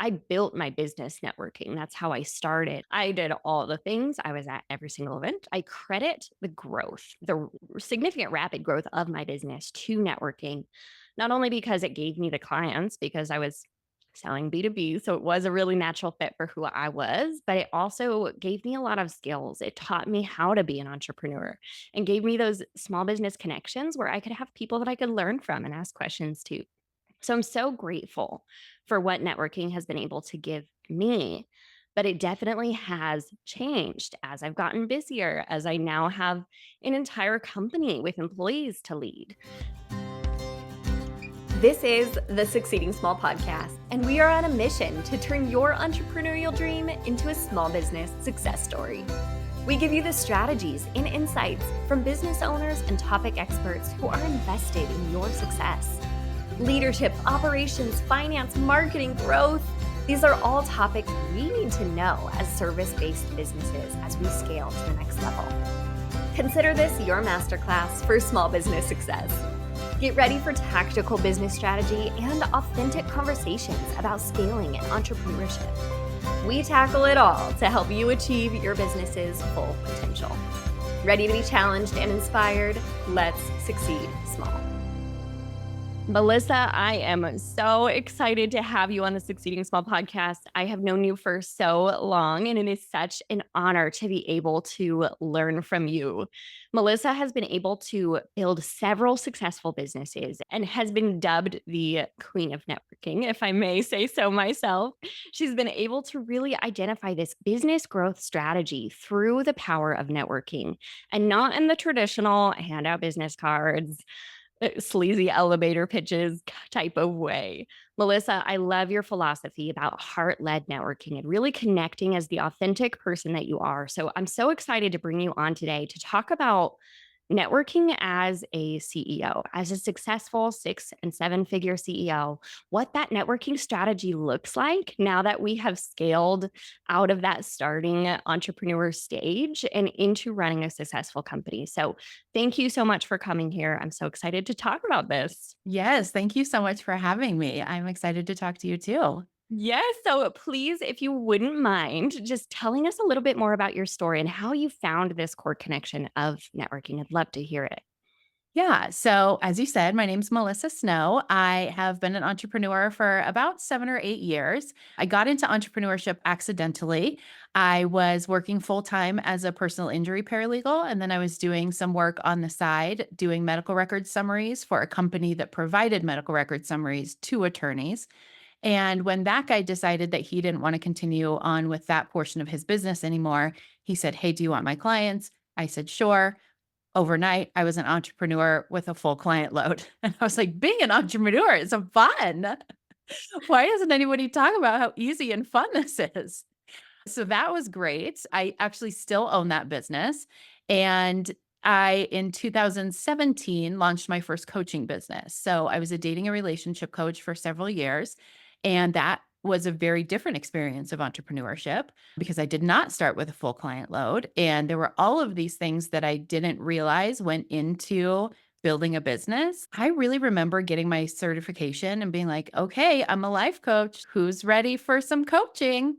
I built my business networking. That's how I started. I did all the things. I was at every single event. I credit the growth, the significant rapid growth of my business to networking, not only because it gave me the clients, because I was selling B2B. So it was a really natural fit for who I was, but it also gave me a lot of skills. It taught me how to be an entrepreneur and gave me those small business connections where I could have people that I could learn from and ask questions to. So I'm so grateful for what networking has been able to give me. But it definitely has changed as I've gotten busier, as I now have an entire company with employees to lead. This is the Succeeding Small podcast, and we are on a mission to turn your entrepreneurial dream into a small business success story. We give you the strategies and insights from business owners and topic experts who are invested in your success. Leadership, operations, finance, marketing, growth. These are all topics we need to know as service-based businesses as we scale to the next level. Consider this your masterclass for small business success. Get ready for tactical business strategy and authentic conversations about scaling and entrepreneurship. We tackle it all to help you achieve your business's full potential. Ready to be challenged and inspired? Let's succeed small. Melissa, I am so excited to have you on the Succeeding Small podcast. I have known you for so long, and it is such an honor to be able to learn from you. Melissa has been able to build several successful businesses and has been dubbed the queen of networking, if I may say so myself. She's been able to really identify this business growth strategy through the power of networking and not in the traditional handout business cards sleazy elevator pitches type of way. Melissa, I love your philosophy about heart led networking and really connecting as the authentic person that you are. So I'm so excited to bring you on today to talk about networking as a CEO, as a successful 6 and 7 figure CEO, what that networking strategy looks like now that we have scaled out of that starting entrepreneur stage and into running a successful company. So, thank you so much for coming here. I'm so excited to talk about this. Yes, thank you so much for having me. I'm excited to talk to you too. Yes. So, please, if you wouldn't mind, just telling us a little bit more about your story and how you found this core connection of networking. I'd love to hear it. Yeah. So, as you said, my name's Melissa Snow. I have been an entrepreneur for about 7 or 8 years. I got into entrepreneurship accidentally. I was working full time as a personal injury paralegal, and then I was doing some work on the side, doing medical record summaries for a company that provided medical record summaries to attorneys. And when that guy decided that he didn't want to continue on with that portion of his business anymore, he said, "Hey, do you want my clients?" I said, "Sure." Overnight, I was an entrepreneur with a full client load. And I was like, being an entrepreneur is so fun. Why doesn't anybody talk about how easy and fun this is? So that was great. I actually still own that business. And I, in 2017, launched my first coaching business. So I was a dating and relationship coach for several years. And that was a very different experience of entrepreneurship because I did not start with a full client load. And there were all of these things that I didn't realize went into building a business. I really remember getting my certification and being like, okay, I'm a life coach. Who's ready for some coaching?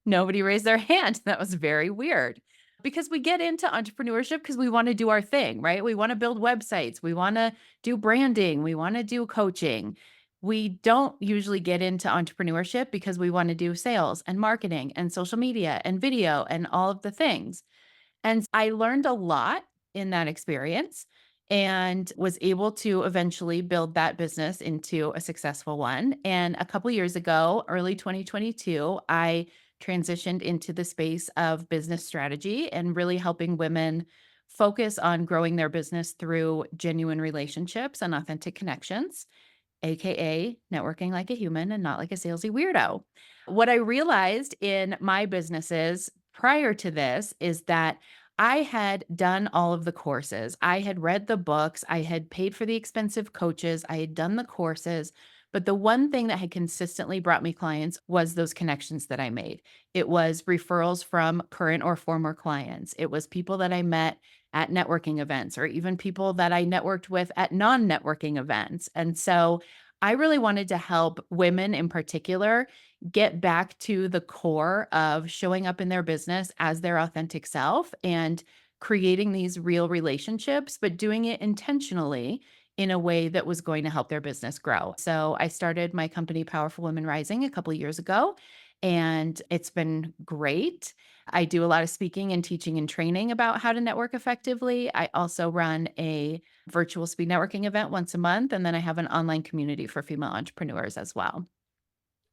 Nobody raised their hand. That was very weird because we get into entrepreneurship because we want to do our thing, right? We want to build websites, we want to do branding, we want to do coaching. We don't usually get into entrepreneurship because we want to do sales and marketing and social media and video and all of the things. And I learned a lot in that experience and was able to eventually build that business into a successful one. And a couple years ago, early 2022, I transitioned into the space of business strategy and really helping women focus on growing their business through genuine relationships and authentic connections, AKA networking like a human and not like a salesy weirdo. What I realized in my businesses prior to this is that I had done all of the courses. I had read the books. I had paid for the expensive coaches. I had done the courses. But the one thing that had consistently brought me clients was those connections that I made. It was referrals from current or former clients. It was people that I met at networking events or even people that I networked with at non networking events. And so I really wanted to help women in particular get back to the core of showing up in their business as their authentic self and creating these real relationships, but doing it intentionally in a way that was going to help their business grow. So I started my company, Powerful Women Rising, a couple of years ago, and it's been great. I do a lot of speaking and teaching and training about how to network effectively. I also run a virtual speed networking event once a month, and then I have an online community for female entrepreneurs as well.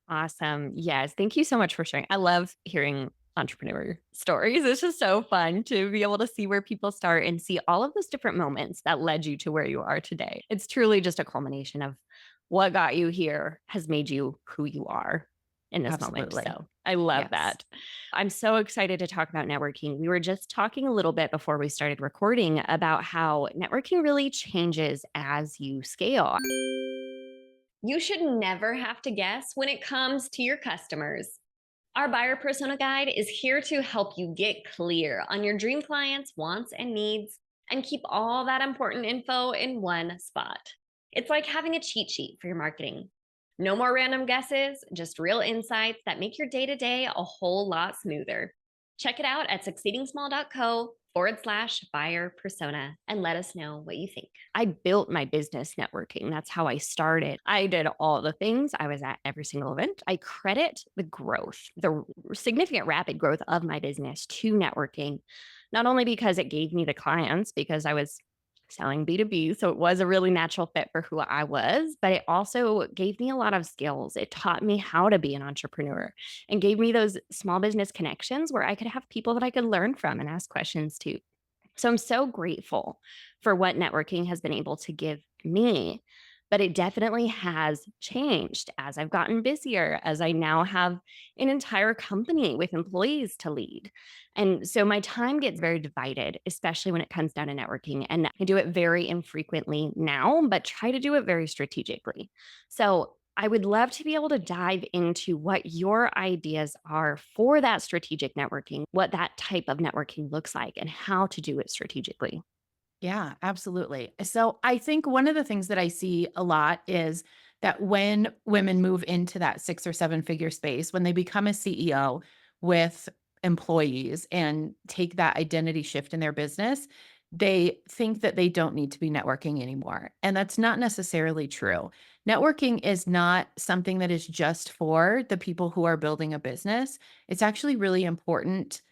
Awesome. Yes. Thank you so much for sharing. I love hearing entrepreneur stories. It's just so fun to be able to see where people start and see all of those different moments that led you to where you are today. It's truly just a culmination of what got you here has made you who you are in this moment. Absolutely. So I love Yes. that. I'm so excited to talk about networking. We were just talking a little bit before we started recording about how networking really changes as you scale. You should never have to guess when it comes to your customers. Our buyer persona guide is here to help you get clear on your dream clients' wants and needs and keep all that important info in one spot. It's like having a cheat sheet for your marketing. No more random guesses, just real insights that make your day to day a whole lot smoother. Check it out at succeedingsmall.co/buyer persona and let us know what you think. I built my business networking. That's how I started. I did all the things. I was at every single event. I credit the growth, the significant rapid growth of my business to networking, not only because it gave me the clients, because I was selling B2B. So it was a really natural fit for who I was, but it also gave me a lot of skills. It taught me how to be an entrepreneur and gave me those small business connections where I could have people that I could learn from and ask questions to. So I'm so grateful for what networking has been able to give me, but it definitely has changed as I've gotten busier, as I now have an entire company with employees to lead. And so my time gets very divided, especially when it comes down to networking. And I do it very infrequently now, but try to do it very strategically. So I would love to be able to dive into what your ideas are for that strategic networking, what that type of networking looks like, and how to do it strategically. Yeah, absolutely. So I think one of the things that I see a lot is that when women move into that 6 or 7 figure space, when they become a CEO with employees and take that identity shift in their business, they think that they don't need to be networking anymore. And that's not necessarily true. Networking is not something that is just for the people who are building a business. It's actually really important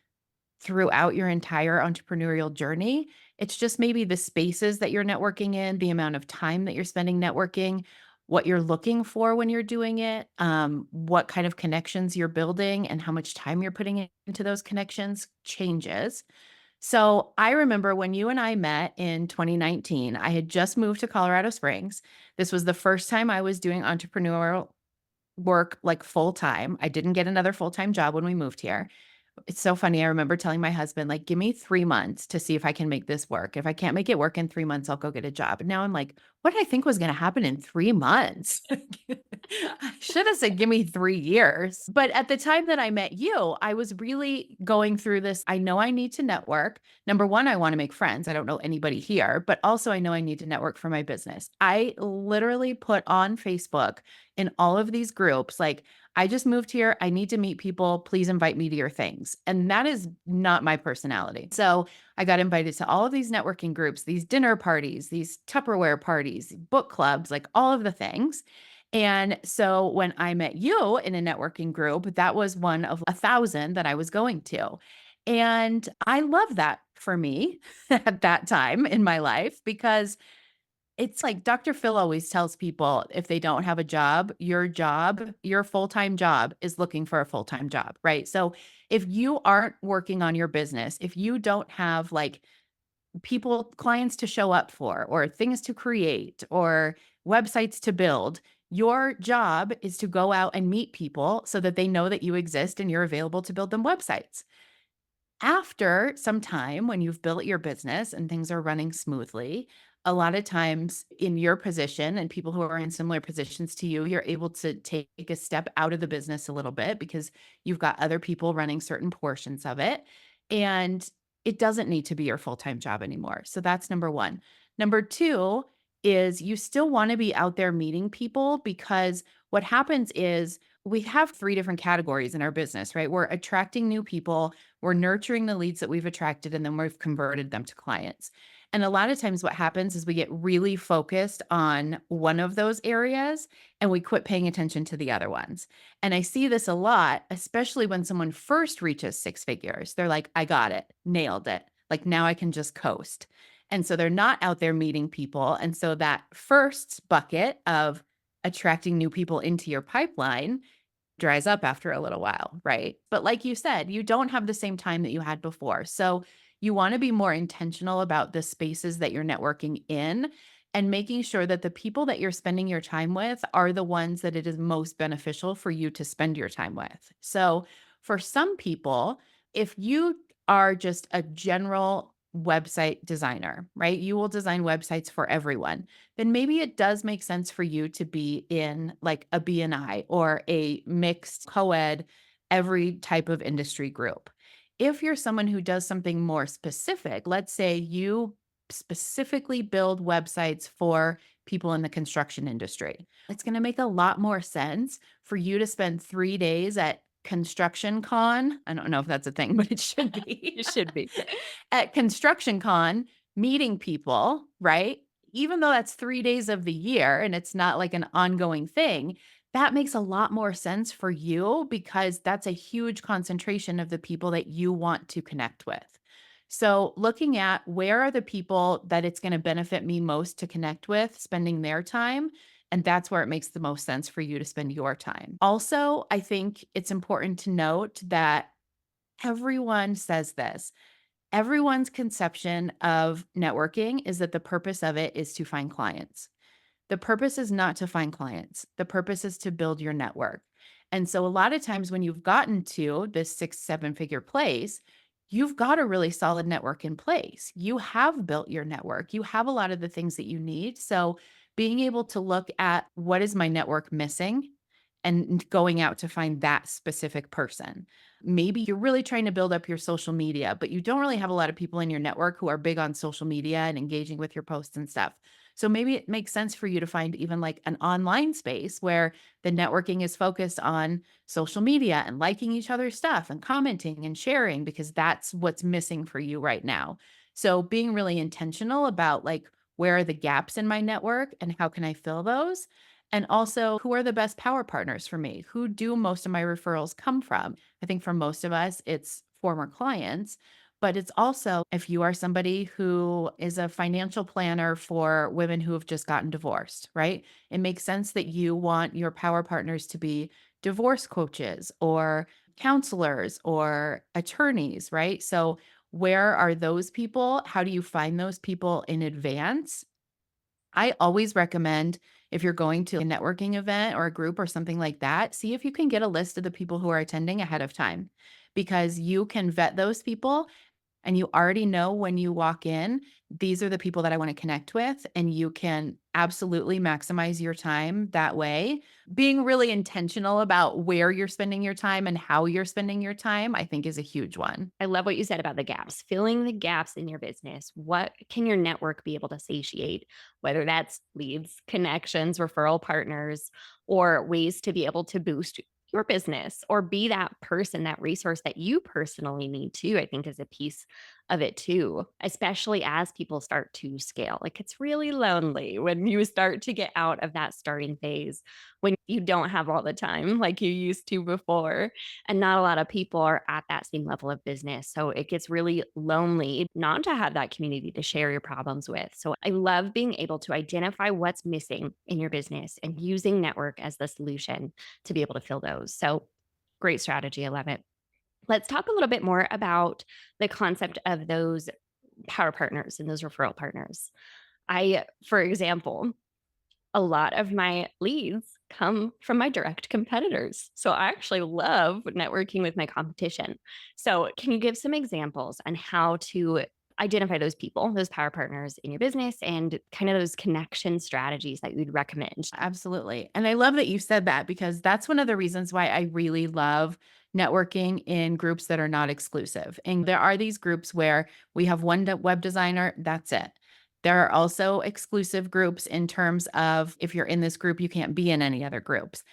throughout your entire entrepreneurial journey. It's just maybe the spaces that you're networking in, the amount of time that you're spending networking, what you're looking for when you're doing it, what kind of connections you're building, and how much time you're putting into those connections changes. So I remember when you and I met in 2019, I had just moved to Colorado Springs. This was the first time I was doing entrepreneurial work like full time. I didn't get another full time job when we moved here. It's so funny. I remember telling my husband, like, give me 3 months to see if I can make this work. If I can't make it work in 3 months, I'll go get a job. And now I'm like, what did I think was going to happen in 3 months? I should have said, give me 3 years. But at the time that I met you, I was really going through this. I know I need to network. Number one, I want to make friends. I don't know anybody here, but also I know I need to network for my business. I literally put on Facebook in all of these groups, like, I just moved here. I need to meet people. Please invite me to your things. And that is not my personality. So I got invited to all of these networking groups, these dinner parties, these Tupperware parties, book clubs, like all of the things. And so when I met you in a networking group, that was one of 1,000 that I was going to. And I love that for me at that time in my life because it's like Dr. Phil always tells people if they don't have a job, your full-time job is looking for a full-time job, right? So if you aren't working on your business, if you don't have like clients to show up for, or things to create, or websites to build, your job is to go out and meet people so that they know that you exist and you're available to build them websites. After some time, when you've built your business and things are running smoothly, a lot of times in your position and people who are in similar positions to you, you're able to take a step out of the business a little bit because you've got other people running certain portions of it. And it doesn't need to be your full time job anymore. So that's number one. Number two, is you still want to be out there meeting people, because what happens is we have three different categories in our business, right? We're attracting new people, we're nurturing the leads that we've attracted, and then we've converted them to clients. And a lot of times what happens is we get really focused on one of those areas and we quit paying attention to the other ones. And I see this a lot, especially when someone first reaches six figures. They're like, I got it, nailed it. Like now I can just coast. And so they're not out there meeting people. And so that first bucket of attracting new people into your pipeline dries up after a little while, right? But like you said, you don't have the same time that you had before. So you want to be more intentional about the spaces that you're networking in and making sure that the people that you're spending your time with are the ones that it is most beneficial for you to spend your time with. So for some people, if you are just a general website designer, right? You will design websites for everyone, then maybe it does make sense for you to be in like a BNI or a mixed co-ed, every type of industry group. If you're someone who does something more specific, let's say you specifically build websites for people in the construction industry, it's going to make a lot more sense for you to spend 3 days at Construction Con. I don't know if that's a thing, but it should be. It should be. At Construction Con, meeting people, right? Even though that's 3 days of the year and it's not like an ongoing thing, that makes a lot more sense for you because that's a huge concentration of the people that you want to connect with. So, looking at where are the people that it's going to benefit me most to connect with, spending their time, and that's where it makes the most sense for you to spend your time. Also, I think it's important to note that everyone says this. Everyone's conception of networking is that the purpose of it is to find clients. The purpose is not to find clients. The purpose is to build your network. And so a lot of times when you've gotten to this 6, 7 figure place, you've got a really solid network in place. You have built your network. You have a lot of the things that you need. So being able to look at what is my network missing and going out to find that specific person. Maybe you're really trying to build up your social media, but you don't really have a lot of people in your network who are big on social media and engaging with your posts and stuff. So maybe it makes sense for you to find even like an online space where the networking is focused on social media and liking each other's stuff and commenting and sharing because that's what's missing for you right now. So being really intentional about like where are the gaps in my network and how can I fill those? And also, who are the best power partners for me? Who do most of my referrals come from? I think for most of us, it's former clients, but it's also if you are somebody who is a financial planner for women who have just gotten divorced, right? It makes sense that you want your power partners to be divorce coaches or counselors or attorneys, right? So, where are those people? How do you find those people in advance? I always recommend if you're going to a networking event or a group or something like that, see if you can get a list of the people who are attending ahead of time because you can vet those people and you already know when you walk in, these are the people that I want to connect with. And you can absolutely maximize your time that way. Being really intentional about where you're spending your time and how you're spending your time, I think is a huge one. I love what you said about the gaps, filling the gaps in your business. What can your network be able to satiate? Whether that's leads, connections, referral partners, or ways to be able to boost your business or be that person, that resource that you personally need too, I think is a piece of it too, especially as people start to scale. Like it's really lonely when you start to get out of that starting phase, when you don't have all the time like you used to before. And not a lot of people are at that same level of business. So it gets really lonely not to have that community to share your problems with. So I love being able to identify what's missing in your business and using network as the solution to be able to fill those. So great strategy. I love it. Let's talk a little bit more about the concept of those power partners and those referral partners. For example, a lot of my leads come from my direct competitors. So I actually love networking with my competition. So, can you give some examples on how to identify those people, those power partners in your business, and kind of those connection strategies that you'd recommend? Absolutely. And I love that you said that because that's one of the reasons why I really love networking in groups that are not exclusive. And there are these groups where we have one web designer, that's it. There are also exclusive groups in terms of if you're in this group, you can't be in any other groups.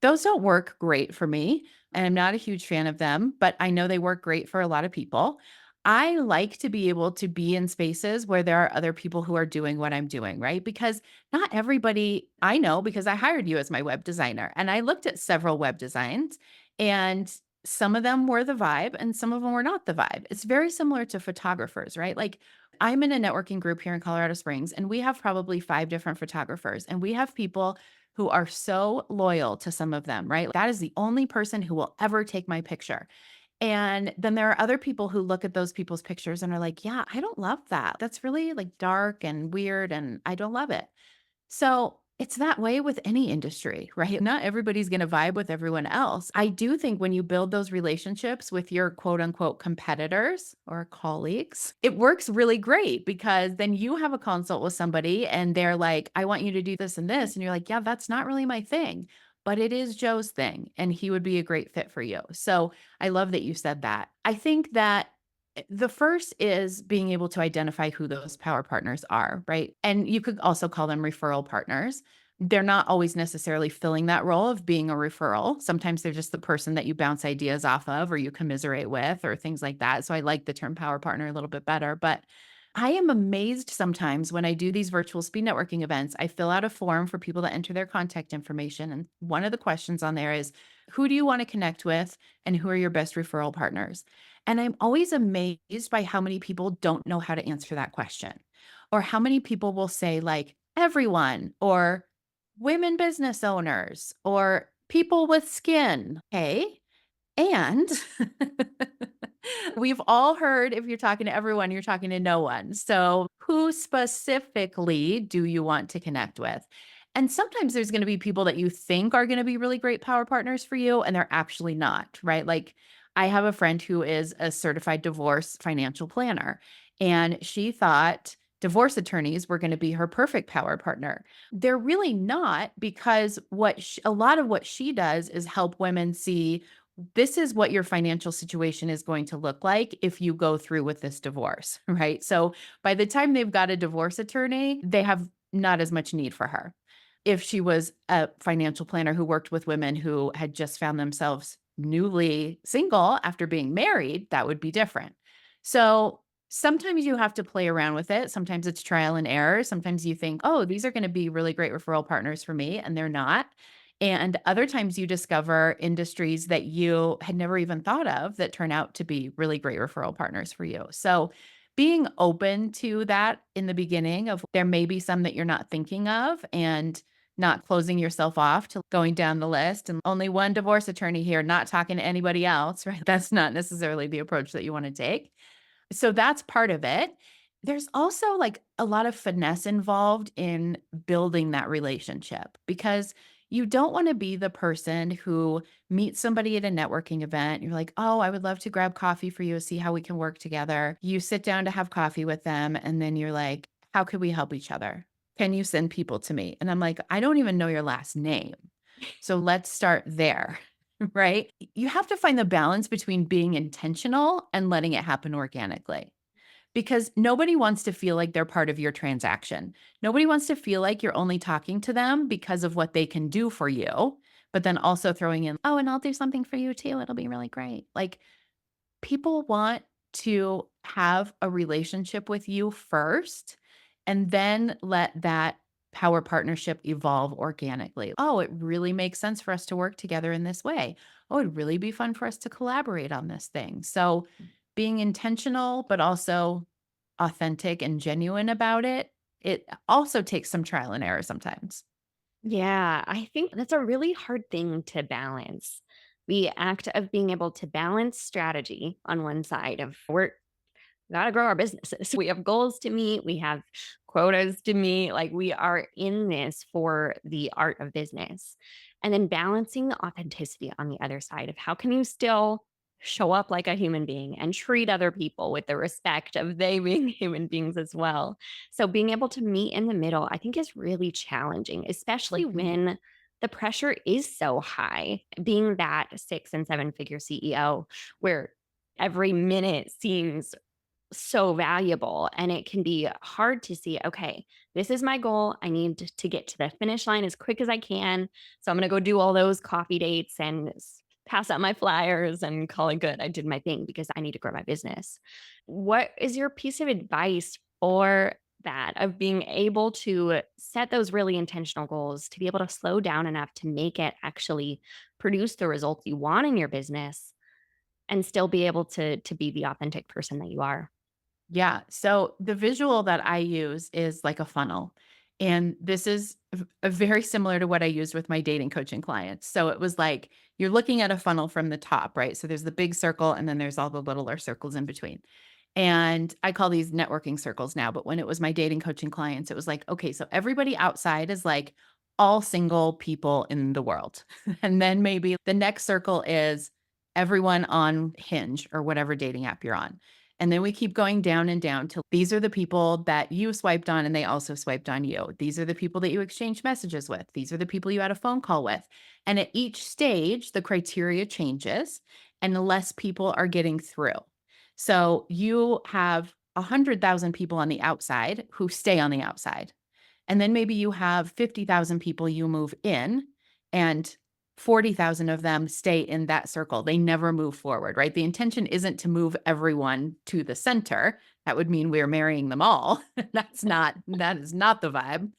Those don't work great for me, and I'm not a huge fan of them, but I know they work great for a lot of people. I like to be able to be in spaces where there are other people who are doing what I'm doing, right? Because not everybody I know because I hired you as my web designer and I looked at several web designs and some of them were the vibe and some of them were not the vibe. It's very similar to photographers, right? Like I'm in a networking group here in Colorado Springs and we have probably 5 different photographers and we have people who are so loyal to some of them, right? That is the only person who will ever take my picture. And then there are other people who look at those people's pictures and are like, "Yeah, I don't love that. That's really like dark and weird and I don't love it." So it's that way with any industry, right? Not everybody's going to vibe with everyone else. I do think when you build those relationships with your quote unquote competitors or colleagues, it works really great because then you have a consult with somebody and they're like, I want you to do this and this. And you're like, yeah, that's not really my thing, but it is Joe's thing. And he would be a great fit for you. So I love that you said that. I think that the first is being able to identify who those power partners are, right? And you could also call them referral partners. They're not always necessarily filling that role of being a referral. Sometimes they're just the person that you bounce ideas off of or you commiserate with or things like that. So I like the term power partner a little bit better. But I am amazed sometimes when I do these virtual speed networking events. I fill out a form for people to enter their contact information. And one of the questions on there is who do you want to connect with and who are your best referral partners? And I'm always amazed by how many people don't know how to answer that question, or how many people will say, like, everyone, or women business owners, or people with skin. Okay. And we've all heard if you're talking to everyone, you're talking to no one. So, who specifically do you want to connect with? And sometimes there's going to be people that you think are going to be really great power partners for you, and they're actually not, right? Like, I have a friend who is a certified divorce financial planner, and she thought divorce attorneys were going to be her perfect power partner. They're really not because a lot of what she does is help women see this is what your financial situation is going to look like if you go through with this divorce, right? So by the time they've got a divorce attorney, they have not as much need for her. If she was a financial planner who worked with women who had just found themselves newly single after being married, that would be different. So sometimes you have to play around with it. Sometimes it's trial and error. Sometimes you think, oh, these are going to be really great referral partners for me, and they're not. And other times you discover industries that you had never even thought of that turn out to be really great referral partners for you. So being open to that in the beginning of there may be some that you're not thinking of and not closing yourself off to going down the list and only one divorce attorney here, not talking to anybody else, right? That's not necessarily the approach that you want to take. So that's part of it. There's also like a lot of finesse involved in building that relationship because you don't want to be the person who meets somebody at a networking event. You're like, oh, I would love to grab coffee for you, see how we can work together. You sit down to have coffee with them, and then you're like, how could we help each other? Can you send people to me? And I'm like, I don't even know your last name. So let's start there. Right? You have to find the balance between being intentional and letting it happen organically because nobody wants to feel like they're part of your transaction. Nobody wants to feel like you're only talking to them because of what they can do for you, but then also throwing in, oh, and I'll do something for you too. It'll be really great. Like people want to have a relationship with you first and then let that power partnership evolve organically. Oh, it really makes sense for us to work together in this way. Oh, it'd really be fun for us to collaborate on this thing. So, being intentional, but also authentic and genuine about it, it also takes some trial and error sometimes. Yeah, I think that's a really hard thing to balance. The act of being able to balance strategy on one side of work gotta grow our businesses. We have goals to meet, we have quotas to meet, like we are in this for the art of business. And then balancing the authenticity on the other side of how can you still show up like a human being and treat other people with the respect of they being human beings as well. So being able to meet in the middle, I think is really challenging, especially Mhm. when the pressure is so high. Being that 6 and 7 figure CEO where every minute seems so valuable, and it can be hard to see, okay, this is my goal. I need to get to the finish line as quick as I can. So I'm going to go do all those coffee dates and pass out my flyers and call it good. I did my thing because I need to grow my business. What is your piece of advice for that, of being able to set those really intentional goals, to be able to slow down enough to make it actually produce the results you want in your business and still be able to be the authentic person that you are? Yeah. So the visual that I use is like a funnel. And this is very similar to what I used with my dating coaching clients. So it was like you're looking at a funnel from the top, right? So there's the big circle and then there's all the littler circles in between. And I call these networking circles now. But when it was my dating coaching clients, it was like, okay, so everybody outside is like all single people in the world. And then maybe the next circle is everyone on Hinge or whatever dating app you're on. And then we keep going down and down till these are the people that you swiped on and they also swiped on you. These are the people that you exchanged messages with. These are the people you had a phone call with. And at each stage, the criteria changes and less people are getting through. So you have 100,000 people on the outside who stay on the outside. And then maybe you have 50,000 people you move in and 40,000 of them stay in that circle. They never move forward, right? The intention isn't to move everyone to the center. That would mean we're marrying them all. That is not the vibe.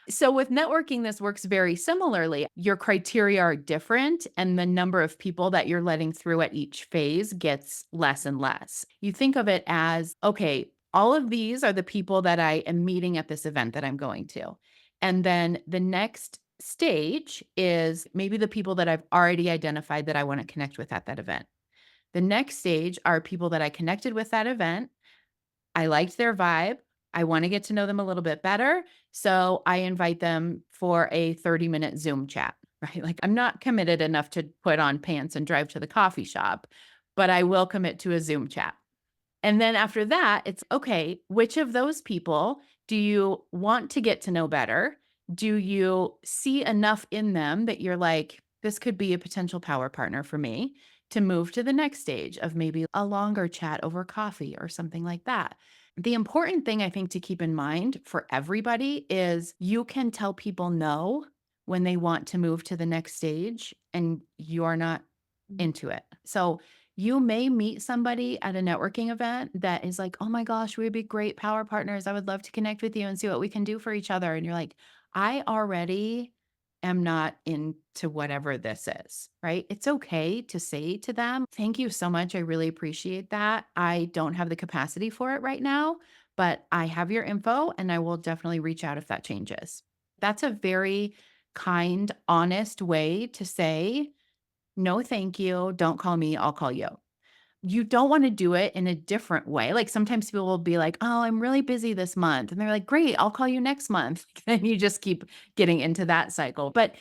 So with networking, this works very similarly. Your criteria are different, and the number of people that you're letting through at each phase gets less and less. You think of it as, okay, all of these are the people that I am meeting at this event that I'm going to. And then the next stage is maybe the people that I've already identified that I want to connect with at that event. The next stage are people that I connected with that event. I liked their vibe. I want to get to know them a little bit better. So I invite them for a 30-minute Zoom chat, right? Like I'm not committed enough to put on pants and drive to the coffee shop, but I will commit to a Zoom chat. And then after that, it's okay, which of those people do you want to get to know better? Do you see enough in them that you're like, this could be a potential power partner for me to move to the next stage of maybe a longer chat over coffee or something like that? The important thing I think to keep in mind for everybody is you can tell people no when they want to move to the next stage and you're not into it. So you may meet somebody at a networking event that is like, "Oh my gosh, we'd be great power partners. I would love to connect with you and see what we can do for each other." And you're like, "I already am not into whatever this is." Right? It's okay to say to them, "Thank you so much. I really appreciate that. I don't have the capacity for it right now, but I have your info and I will definitely reach out if that changes." That's a very kind, honest way to say, no, thank you. Don't call me. I'll call you. You don't want to do it in a different way. Like sometimes people will be like, oh, I'm really busy this month. And they're like, great, I'll call you next month. And you just keep getting into that cycle. But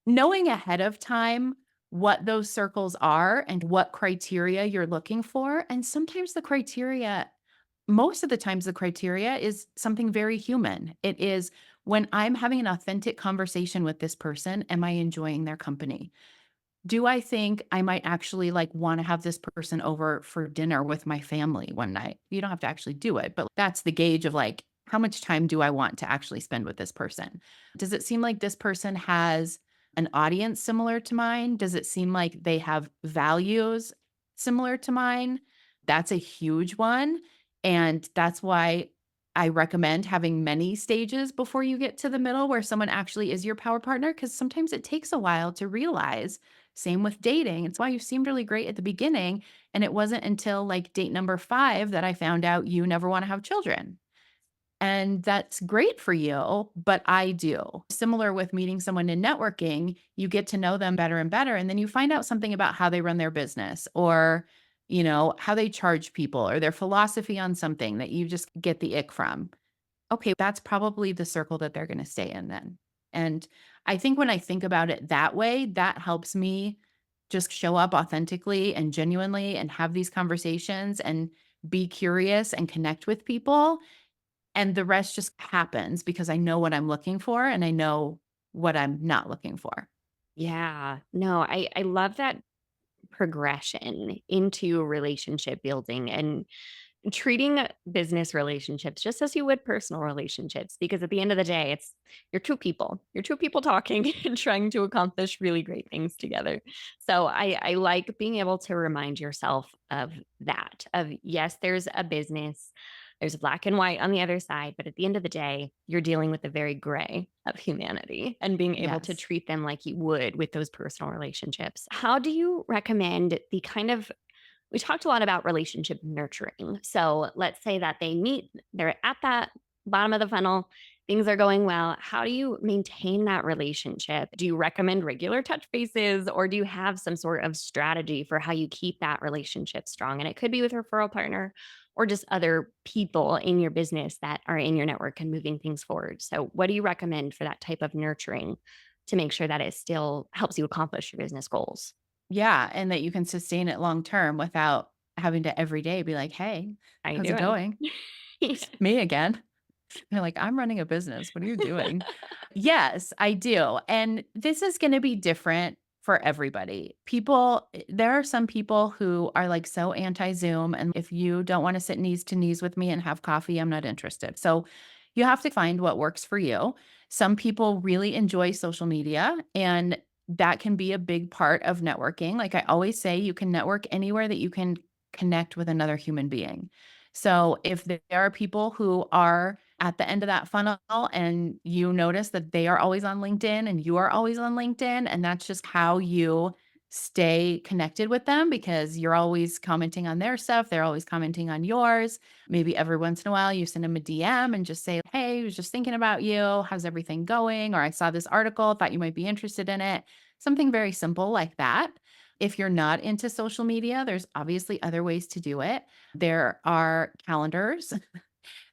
knowing ahead of time what those circles are and what criteria you're looking for. And sometimes the criteria, most of the times, the criteria is something very human. It is when I'm having an authentic conversation with this person, am I enjoying their company? Do I think I might actually, like, wanna have this person over for dinner with my family one night? You don't have to actually do it, but that's the gauge of, like, how much time do I want to actually spend with this person? Does it seem like this person has an audience similar to mine? Does it seem like they have values similar to mine? That's a huge one, and that's why I recommend having many stages before you get to the middle where someone actually is your power partner, because sometimes it takes a while to realize. Same with dating. It's why you seemed really great at the beginning. And it wasn't until like date number 5 that I found out you never want to have children. And that's great for you, but I do. Similar with meeting someone in networking, you get to know them better and better. And then you find out something about how they run their business or, how they charge people or their philosophy on something that you just get the ick from. Okay, that's probably the circle that they're gonna stay in then. And I think when I think about it that way, that helps me just show up authentically and genuinely and have these conversations and be curious and connect with people, and the rest just happens because I know what I'm looking for and I know what I'm not looking for. Yeah. No, I love that progression into relationship building and treating business relationships just as you would personal relationships, because at the end of the day, it's you're two people talking and trying to accomplish really great things together. So I like being able to remind yourself of that, of yes, there's a business, there's black and white on the other side, but at the end of the day, you're dealing with the very gray of humanity and being able to Yes. treat them like you would with those personal relationships. How do you recommend the kind of we talked a lot about relationship nurturing. So let's say that they meet, they're at that bottom of the funnel, things are going well. How do you maintain that relationship? Do you recommend regular touch bases or do you have some sort of strategy for how you keep that relationship strong? And it could be with a referral partner or just other people in your business that are in your network and moving things forward. So, what do you recommend for that type of nurturing to make sure that it still helps you accomplish your business goals? Yeah, and that you can sustain it long term without having to every day be like, "Hey, How you how's it doing? going? Me again." They're like, "I'm running a business. What are you doing?" Yes, I do. And this is going to be different for everybody. There are some people who are like so anti Zoom. And if you don't want to sit knees to knees with me and have coffee, I'm not interested. So you have to find what works for you. Some people really enjoy social media, and that can be a big part of networking. Like I always say, you can network anywhere that you can connect with another human being. So if there are people who are at the end of that funnel and you notice that they are always on LinkedIn and you are always on LinkedIn, and that's just how you stay connected with them because you're always commenting on their stuff, they're always commenting on yours. Maybe every once in a while you send them a DM and just say, "Hey, I was just thinking about you. How's everything going?" Or, "I saw this article, thought you might be interested in it." Something very simple like that. If you're not into social media, there's obviously other ways to do it. There are calendars.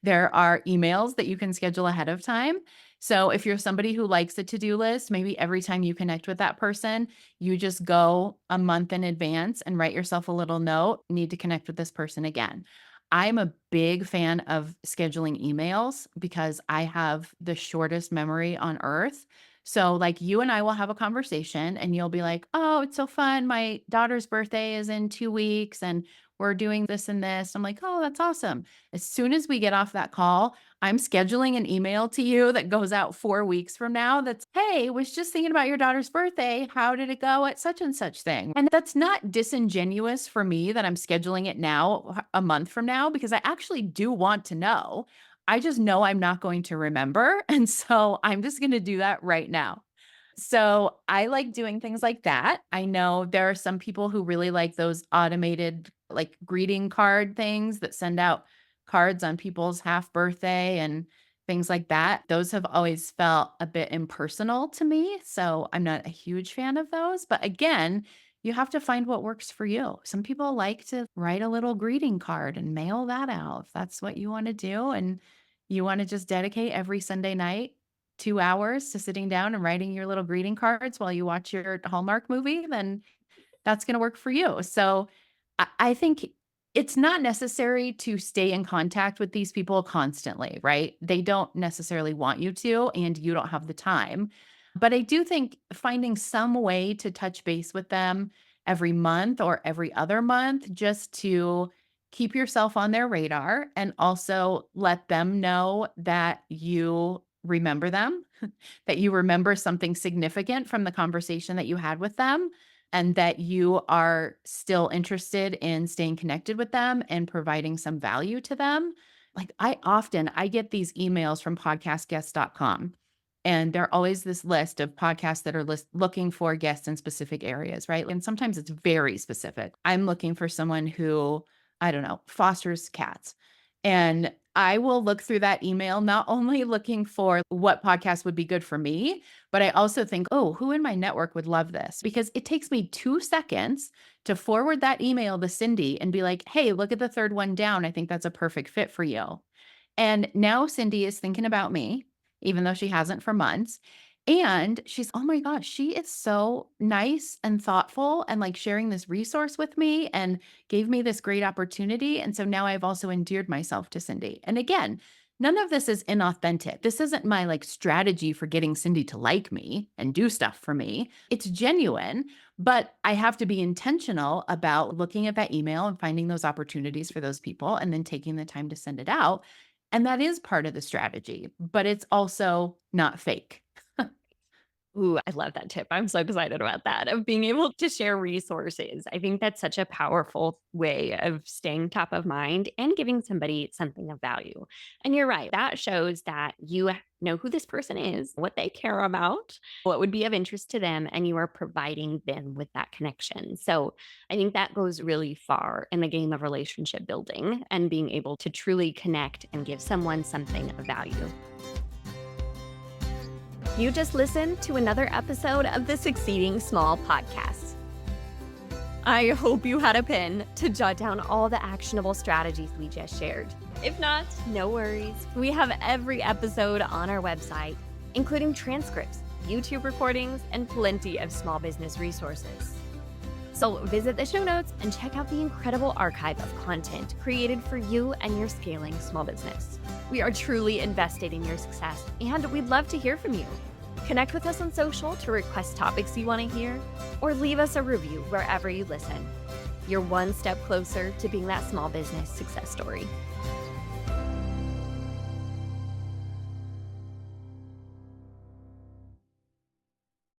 There are emails that you can schedule ahead of time. So if you're somebody who likes a to-do list, maybe every time you connect with that person, you just go a month in advance and write yourself a little note, "Need to connect with this person again." I'm a big fan of scheduling emails because I have the shortest memory on earth. So like you and I will have a conversation and you'll be like, "Oh, it's so fun. My daughter's birthday is in 2 weeks and we're doing this and this." I'm like, "Oh, that's awesome." As soon as we get off that call, I'm scheduling an email to you that goes out 4 weeks from now that's, "Hey, was just thinking about your daughter's birthday. How did it go at such and such thing?" And that's not disingenuous for me that I'm scheduling it now, a month from now, because I actually do want to know. I just know I'm not going to remember. And so I'm just going to do that right now. So I like doing things like that. I know there are some people who really like those automated like greeting card things that send out cards on people's half birthday and things like that. Those have always felt a bit impersonal to me. So I'm not a huge fan of those. But again, you have to find what works for you. Some people like to write a little greeting card and mail that out if that's what you want to do. And you want to just dedicate every Sunday night 2 hours to sitting down and writing your little greeting cards while you watch your Hallmark movie, then that's gonna work for you. So, I think it's not necessary to stay in contact with these people constantly, right? They don't necessarily want you to, and you don't have the time. But I do think finding some way to touch base with them every month or every other month just to keep yourself on their radar and also let them know that you remember them, that you remember something significant from the conversation that you had with them and that you are still interested in staying connected with them and providing some value to them. Like I get these emails from podcastguests.com, and they're always this list of podcasts that are looking for guests in specific areas, right? And sometimes it's very specific. I'm looking for someone who, I don't know, fosters cats. And I will look through that email, not only looking for what podcast would be good for me, but I also think, "Oh, who in my network would love this?" Because it takes me 2 seconds to forward that email to Cindy and be like, "Hey, look at the third one down. I think that's a perfect fit for you." And now Cindy is thinking about me, even though she hasn't for months. And she's, "Oh my gosh, she is so nice and thoughtful and like sharing this resource with me and gave me this great opportunity." And so now I've also endeared myself to Cindy. And again, None of this is inauthentic. This isn't my like strategy for getting Cindy to like me and do stuff for me. It's genuine, but I have to be intentional about looking at that email and finding those opportunities for those people and then taking the time to send it out. And that is part of the strategy, but it's also not fake. Ooh, I love that tip. I'm so excited about that, of being able to share resources. I think that's such a powerful way of staying top of mind and giving somebody something of value. And you're right, that shows that you know who this person is, what they care about, what would be of interest to them, and you are providing them with that connection. So I think that goes really far in the game of relationship building and being able to truly connect and give someone something of value. You just listened to another episode of the Succeeding Small podcast. I hope you had a pen to jot down all the actionable strategies we just shared. If not, no worries. We have every episode on our website, including transcripts, YouTube recordings, and plenty of small business resources. So visit the show notes and check out the incredible archive of content created for you and your scaling small business. We are truly invested in your success, and we'd love to hear from you. Connect with us on social to request topics you want to hear, or leave us a review wherever you listen. You're one step closer to being that small business success story.